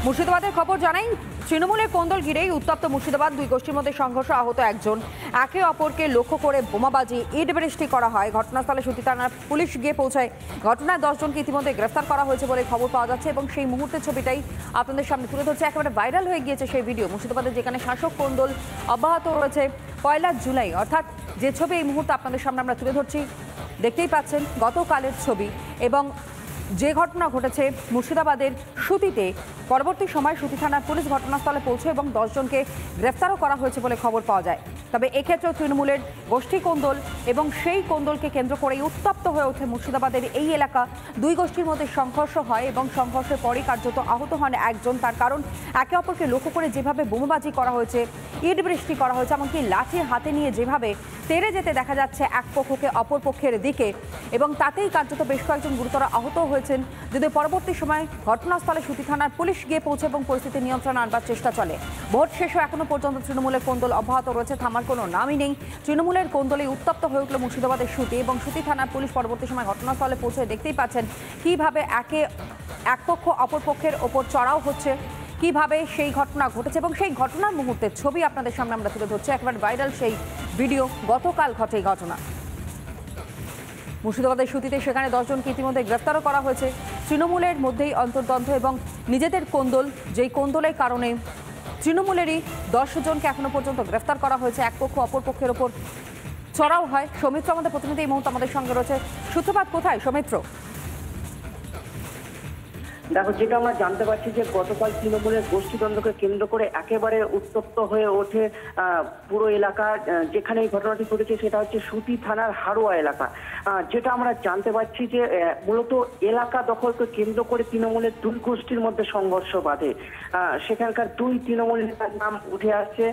মুর্শিদাবাদের খবর জানাই, তৃণমূলের কোন্দল ঘিরেই উত্তপ্ত মুর্শিদাবাদ। দুই গোষ্ঠীর মধ্যে সংঘর্ষ, আহত একজন। একে অপরকে লক্ষ্য করে বোমাবাজি, ইট বৃষ্টি করা হয়। ঘটনাস্থলে সুতি থানার পুলিশ গিয়ে পৌঁছায়। ঘটনায় 10 জনকে ইতিমধ্যে গ্রেফতার করা হয়েছে বলে খবর পাওয়া যাচ্ছে এবং সেই মুহূর্তের ছবিটাই আপনাদের সামনে তুলে ধরছে। একেবারে ভাইরাল হয়ে গিয়েছে সেই ভিডিও। মুর্শিদাবাদে যেখানে শাসক কোন্দল অব্যাহত রয়েছে, 1 জুলাই অর্থাৎ যে ছবি এই মুহূর্তে আপনাদের সামনে আমরা তুলে ধরছি, দেখতেই পাচ্ছেন গতকালের ছবি। এবং যে ঘটনা ঘটেছে মুর্শিদাবাদের সুতিতে, পরবর্তী সময় সুতি থানার পুলিশ ঘটনাস্থলে পৌঁছে এবং 10 জনকে গ্রেফতারও করা হয়েছে বলে খবর পাওয়া যায়। তবে এক্ষেত্রেও তৃণমূলের গোষ্ঠী কোন্দল এবং সেই কোন্দলকে কেন্দ্র করেই উত্তপ্ত হয়ে ওঠে মুর্শিদাবাদের এই এলাকা। দুই গোষ্ঠীর মধ্যে সংঘর্ষ হয় এবং সংঘর্ষের পরই কার্যত আহত হন একজন। তার কারণ একে অপরকে লক্ষ্য করে যেভাবে বোমাবাজি করা হয়েছে, ইট বৃষ্টি করা হয়েছে, এমনকি লাঠি হাতে নিয়ে যেভাবে তেড়ে যেতে দেখা যাচ্ছে এক পক্ষকে অপর পক্ষের দিকে, এবং তাতেই কার্যত বেশ কয়েকজন গুরুতর আহত হয়েছেন। যদিও পরবর্তী সময় ঘটনাস্থলে সুতি থানার পুলিশ গিয়ে পৌঁছে এবং পরিস্থিতি নিয়ন্ত্রণে আনবার চেষ্টা চলে। ভোট শেষও এখনো পর্যন্ত তৃণমূলের কোন্দল অব্যাহত রয়েছে, থামার কোনো নামই নেই। তৃণমূলের কোন্দলে উত্তপ্ত হয়ে উঠল মুর্শিদাবাদের সুতি, এবং সুতি থানার পুলিশ পরবর্তী সময় ঘটনাস্থলে পৌঁছে দেখতেই পাচ্ছেন কিভাবে এক পক্ষ অপর পক্ষের ওপর চড়াও হচ্ছে, কিভাবে সেই ঘটনা ঘটেছে এবং সেই ঘটনার মুহূর্তের ছবি আপনাদের সামনে আমরা তুলে ধরছি। একবার ভাইরাল সেই ভিডিও, গতকাল ঘটে এই ঘটনা। মুর্শিদাবাদের সুতিতে সেখানে 10 জনকে ইতিমধ্যে গ্রেফতারও করা হয়েছে। তৃণমূলের মধ্যেই অন্তর্দ্বন্দ্ব এবং নিজেদের কোন্দল, যেই কোন্দলের কারণে তৃণমূলেরই 10 জনকে এখনো পর্যন্ত গ্রেফতার করা হয়েছে। এক পক্ষ অপর পক্ষের ওপর চড়াও হয়। সৌমিত্র আমাদের প্রতিনিধি এই মুহূর্তে আমাদের সঙ্গে রয়েছে। সূত্রপাত কোথায় সৌমিত্র? দেখো, যেটা আমরা জানতে পারছি যে গতকাল তৃণমূলের গোষ্ঠীদ্বন্দ্বকে কেন্দ্র করে একেবারে উত্তপ্ত হয়ে ওঠে পুরো এলাকা। যেখানে এই ঘটনাটি ঘটেছে সেটা হচ্ছে সুতি থানার হারোয়া এলাকা। যেটা আমরা জানতে পারছি যে মূলত এলাকা দখলকে কেন্দ্র করে তৃণমূলের দুই গোষ্ঠীর মধ্যে সংঘর্ষ বাধে। সেখানকার দুই তৃণমূল নেতার নাম উঠে আসছে,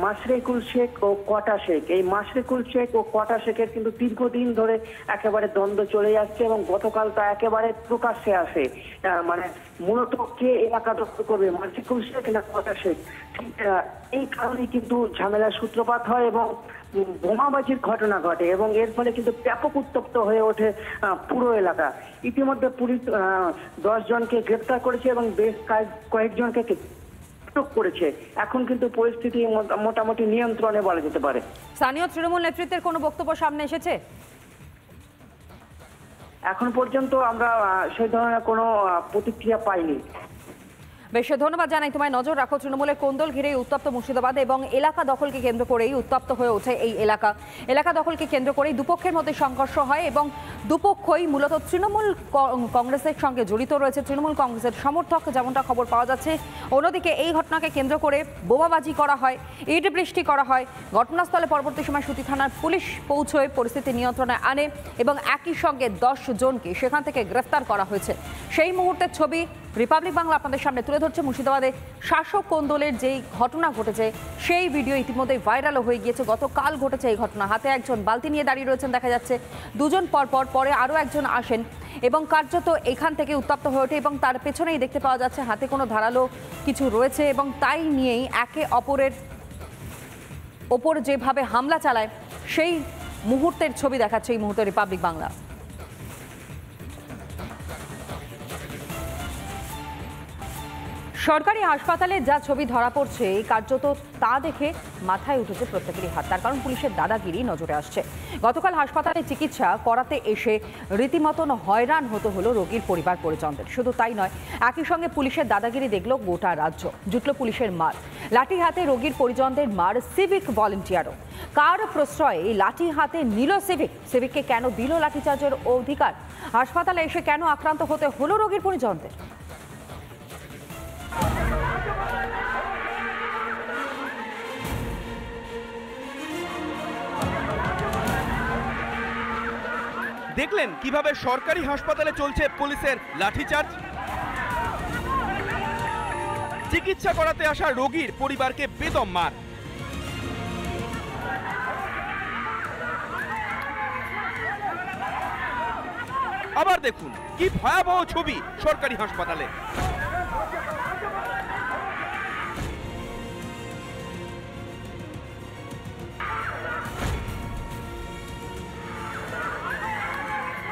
মাশরেকুল শেখ ও কটা শেখ। এই মাশরেকুল শেখ ও কটা শেখের কিন্তু দীর্ঘদিন ধরে একেবারে দ্বন্দ্ব চলে যাচ্ছে এবং গতকাল তা একেবারে প্রকাশ্যে আসে। মানে মূলত কে এলাকা দখল করবে, মাশরেকুল শেখ না কটা শেখ, এই কারণে কিন্তু ঝামেলার সূত্রপাত হয় এবং বোমাবাজির ঘটনা ঘটে এবং এর ফলে কিন্তু ব্যাপক উত্তপ্ত হয়ে ওঠে পুরো এলাকা। ইতিমধ্যে পুলিশ 10 জনকে গ্রেপ্তার করেছে এবং বেশ কয়েকজনকে আটক করেছে। এখন কিন্তু পরিস্থিতি মোটামুটি নিয়ন্ত্রণে বলা যেতে পারে। স্থানীয় তৃণমূল নেতৃত্বের কোনো বক্তব্য সামনে এসেছে? এখন পর্যন্ত আমরা সেই ধরনের কোনো প্রতিক্রিয়া পাইনি। বেশ, ধন্যবাদ জানাই তোমায়। নজর রাখো, তৃণমূলের কোন্দল ঘিরেই উত্তপ্ত মুর্শিদাবাদ এবং এলাকা দখলকে কেন্দ্র করেই উত্তপ্ত হয়ে ওঠে এই এলাকা দখলকে কেন্দ্র করেই দুপক্ষের মধ্যে সংঘর্ষ হয় এবং দুপক্ষই মূলত তৃণমূল কংগ্রেসের সঙ্গে জড়িত রয়েছে, তৃণমূল কংগ্রেসের সমর্থক যেমনটা খবর পাওয়া যাচ্ছে। অন্যদিকে এই ঘটনাকে কেন্দ্র করে বোমাবাজি করা হয়, ইট বৃষ্টি করা হয়। ঘটনাস্থলে পরবর্তী সময় সুতি থানার পুলিশ পৌঁছয়ে পরিস্থিতি নিয়ন্ত্রণে আনে এবং একই সঙ্গে 10 জনকে সেখান থেকে গ্রেফতার করা হয়েছে। সেই মুহূর্তের ছবি রিপাবলিক বাংলা আপনাদের সামনে তুলে ধরছে। মুর্শিদাবাদে শাসক কোন্দলের যেই ঘটনা ঘটেছে সেই ভিডিও ইতিমধ্যেই ভাইরালও হয়ে গিয়েছে। গতকাল ঘটেছে এই ঘটনা। হাতে একজন বালতি নিয়ে দাঁড়িয়ে রয়েছেন দেখা যাচ্ছে, 2 জন পরে আরও একজন আসেন এবং কার্যত এখান থেকে উত্তপ্ত হয়ে ওঠে এবং তার পেছনেই দেখতে পাওয়া যাচ্ছে হাতে কোনো ধারালো কিছু রয়েছে এবং তাই নিয়েই একে অপরের ওপর যেভাবে হামলা চালায় সেই মুহূর্তের ছবি দেখাচ্ছে এই মুহূর্তে রিপাবলিক বাংলা। সরকারি হাসপাতালে যা ছবি ধরা পড়ছে কার্যত তা দেখে মাথায় উঠেছে প্রত্যেকেরই হাত। তার কারণ পুলিশের দাদাগিরি নজরে আসছে। গতকাল হাসপাতালে চিকিৎসা করাতে এসে রীতিমতন হয়রান হতে হলো রোগীর পরিবার পরিজনদের। শুধু তাই নয়, একই সঙ্গে পুলিশের দাদাগিরি দেখল গোটা রাজ্য। জুটল পুলিশের মার, লাঠি হাতে রোগীর পরিজনদের মার সিভিক ভলেন্টিয়ারও। কার প্রশ্রয়ে লাঠি হাতে নিল সিভিককে কেন দিল লাঠিচার্জের অধিকার? হাসপাতালে এসে কেন আক্রান্ত হতে হলো রোগীর পরিজনদের? দেখলেন কিভাবে সরকারি হাসপাতালে চলছে পুলিশের লাঠিচার্জ। চিকিৎসা করাতে আসা রোগীর পরিবারকে বেদম মার। আবার দেখুন কি ভয়াবহ ছবি সরকারি হাসপাতালে।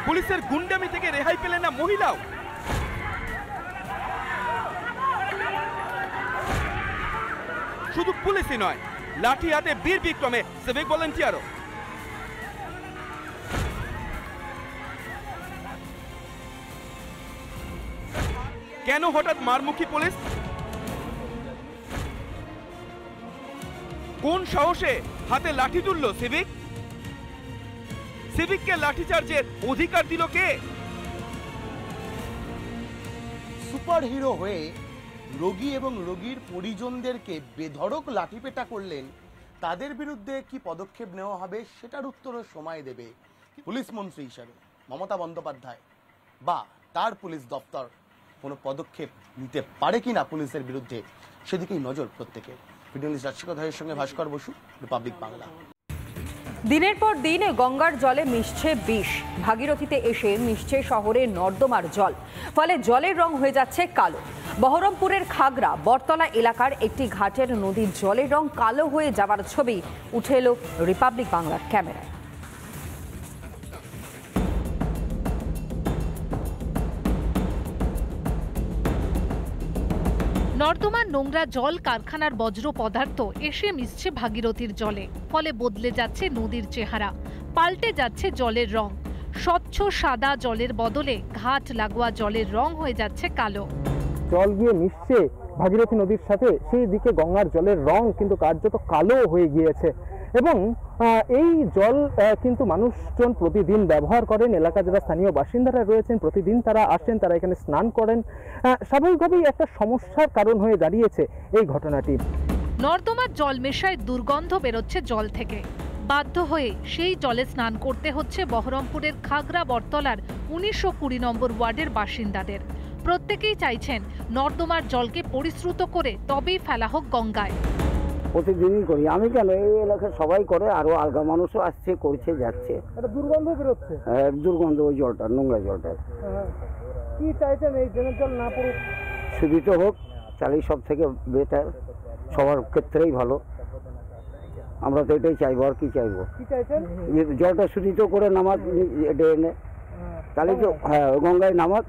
পুলিশের গুন্ডামি থেকে রেহাই পেলেন না মহিলাও। শুধু পুলিশই নয়, লাঠি হাতে বীর বিক্রমে সিভিক ভলেন্টিয়ারও। কেন হঠাৎ মারমুখী পুলিশ? কোন সাহসে হাতে লাঠি তুলল সিভিক? সিভিককে লাঠিচার্জের অধিকার দিল কে? সুপার হিরো হয়ে রোগী এবং রোগীর পরিজনদেরকে বেধড়ক লাঠিপেটা করলেন, তাদের বিরুদ্ধে কি পদক্ষেপ নেওয়া হবে সেটার উত্তরও সময় দেবে পুলিশ মন্ত্রী হিসাবে মমতা বন্দ্যোপাধ্যায়, বা তার পুলিশ দপ্তর কোনো পদক্ষেপ নিতে পারে কিনা পুলিশের বিরুদ্ধে, সেদিকেই নজর প্রত্যেকের। ভিডিও নিউজ রাজশেখর ধারের সঙ্গে ভাস্কর বসু, রিপাবলিক বাংলা। দিনের পর দিন গঙ্গার জলে মিশছে বিষ। ভাগীরথীতে এসে মিশছে শহরের নর্দমার জল, ফলে জলের রং হয়ে যাচ্ছে কালো। বহরমপুরের খাগড়া বটতলা এলাকার একটি ঘাটের নদীর জলের রং কালো হয়ে যাওয়ার ছবি উঠে এলো রিপাবলিক বাংলার ক্যামেরায়। নর্দমার নোংরা জল, কারখানার বজ্র পদার্থ এসে মিশছে ভাগীরথীর জলে, ফলে বদলে যাচ্ছে নদীর চেহারা, পাল্টে যাচ্ছে জলের রং। স্বচ্ছ সাদা জলের বদলে ঘাট লাগোয়া জলের রং হয়ে যাচ্ছে কালো। জল গিয়ে মিশছে ভাগীরথী নদীর সাথে, সেই দিকে গঙ্গার জলের রং কিন্তু কার্যত কালো হয়ে গিয়েছে। এবং এই জল কিন্তু মানুষজন প্রতিদিন ব্যবহার করেন। এলাকা যারা স্থানীয় বাসিন্দারা রয়েছেন প্রতিদিন তারা আসেন, তারা এখানে স্নান করেন। স্বাভাবিকভাবেই একটা সমস্যার কারণ হয়ে দাঁড়িয়েছে এই ঘটনাটি। নর্দমার জল মেশায় দুর্গন্ধ বেরোচ্ছে জল থেকে। বাধ্য হয়ে সেই জলে স্নান করতে হচ্ছে বহরমপুরের খাগড়া বটতলার 1920 নম্বর ওয়ার্ডের বাসিন্দাদের। প্রত্যেকেই চাইছেন নর্দমার জলকে পরিশ্রুত করে তবেই ফেলা হোক গঙ্গায়। প্রতিদিনই করি, আমি কেন, এই এলাকার সবাই করে, আরো আলগা মানুষও আসছে, করছে, যাচ্ছে। একটা দুর্গন্ধ বেরোচ্ছে। হ্যাঁ, দুর্গন্ধ ওই জলটা, নোংরা জলটা। কি চাইছেন এই ড্রেনের জল না পড়ুক? শোধিত হোক, তাহলেই সব থেকে বেটার, সবার ক্ষেত্রেই ভালো। আমরা তো এটাই চাইবো, আর কি চাইবো? কি চাইছেন? জলটা শোধিত করে নামাক ড্রেনে, তাহলে তো, হ্যাঁ, গঙ্গায় নামাক,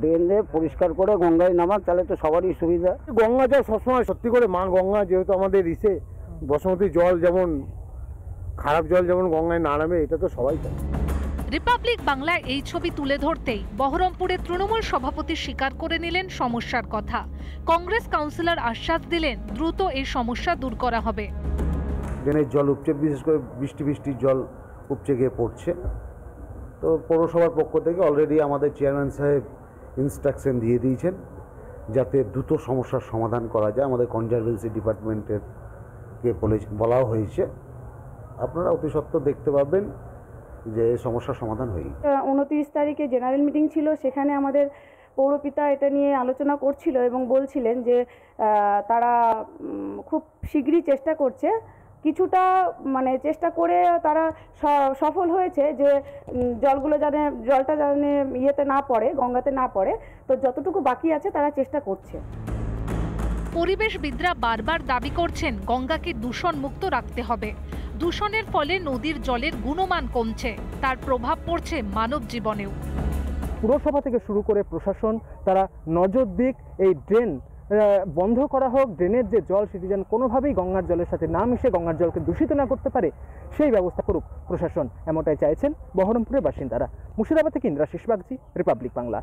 ড্রেনে পরিষ্কার করে গঙ্গায় নামাক, তাহলে তো সবারই সুবিধা। গঙ্গা জল সবসময় সত্যি করে মা গঙ্গা যেহেতু আমাদের ইসে বসমতী জল, যেমন খারাপ জল যেমন গঙ্গায় না নামে, এটা তো সবাই চায়। রিপাবলিক বাংলায় এই ছবি তুলে ধরতেই বহরমপুরের তৃণমূল সভাপতি স্বীকার করে নিলেন সমস্যার কথা। কংগ্রেস কাউন্সিলর আশ্বাস দিলেন দ্রুত এই সমস্যা দূর করা হবে। ড্রেনের জল উপচে, বিশেষ করে বৃষ্টির জল উপচে গিয়ে পড়ছে। তো পৌরসভার পক্ষ থেকে অলরেডি আমাদের চেয়ারম্যান সাহেব ইনস্ট্রাকশন দিয়ে দিয়েছেন যাতে দ্রুত সমস্যার সমাধান করা যায়। আমাদের কনজারভেন্সি ডিপার্টমেন্টের কে বলাও হয়েছে, আপনারা অতি সত্ত্বর দেখতে পাবেন যে এই সমস্যার সমাধান হয়ে। 29 তারিখে জেনারেল মিটিং ছিল, সেখানে আমাদের পৌরপিতা এটা নিয়ে আলোচনা করছিল এবং বলছিলেন যে তারা খুব শীঘ্রই চেষ্টা করছে, কিছুটা মানে চেষ্টা করে তারা সফল হয়েছে যে জলটা জানে ইয়েতে না পড়ে, গঙ্গাতে না পড়ে। তো যতটুকু বাকি আছে তারা চেষ্টা করছে। পরিবেশবিদরা বারবার দাবি করছেন গঙ্গাকে দূষণ মুক্ত রাখতে হবে। দূষণের ফলে নদীর জলের গুণমান কমছে, তার প্রভাব পড়ছে মানব জীবনেও। পুরসভা থেকে শুরু করে প্রশাসন তারা নজর দিক, এই ড্রেন বন্ধ করা হোক, ড্রেনের যে জল সেটি যেন কোনোভাবেই গঙ্গার জলের সাথে না মিশে গঙ্গার জলকে দূষিত না করতে পারে, সেই ব্যবস্থা করুক প্রশাসন, এমনটাই চাইছেন বহরমপুরের বাসিন্দারা। মুর্শিদাবাদ থেকে ইন্দ্রাশিস বাগচি, রিপাবলিক বাংলা।